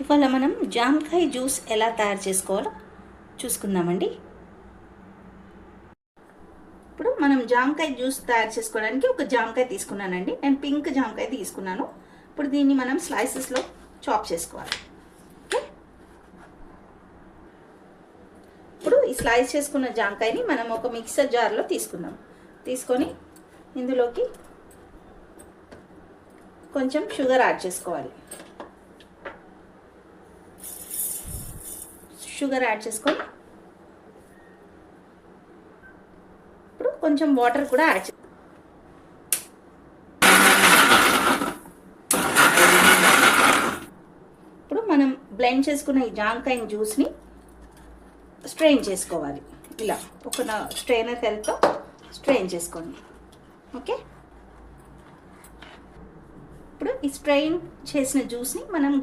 ఇవాళ మనం జామకాయ జ్యూస్ ఎలా తయారు చేసుకోవాలో చూసుకుందామండి. ఇప్పుడు మనం జామకాయ జ్యూస్ తయారు చేసుకోవడానికి ఒక జామకాయ తీసుకున్నానండి. నేను పింక్ జామకాయ తీసుకున్నాను. ఇప్పుడు దీన్ని మనం స్లైసెస్లో చాప్ చేసుకోవాలి. ఓకే, ఇప్పుడు ఈ స్లైస్ చేసుకున్న జామకాయని మనం ఒక మిక్సర్ జార్లో తీసుకుందాం. తీసుకొని ఇందులోకి కొంచెం షుగర్ యాడ్ చేసుకోవాలి. షుగర్ యాడ్ చేసుకొని ఇప్పుడు కొంచెం వాటర్ కూడా యాడ్ ఇప్పుడు మనం బ్లెండ్ చేసుకున్న ఈ జామకాయ జ్యూస్ని స్ట్రెయిన్ చేసుకోవాలి. ఇలా ఒక స్ట్రెయినర్ హెల్ప్తో స్ట్రెయిన్ చేసుకోండి. ఓకే, ఇప్పుడు ఈ స్ట్రెయిన్ చేసిన జ్యూస్ని మనం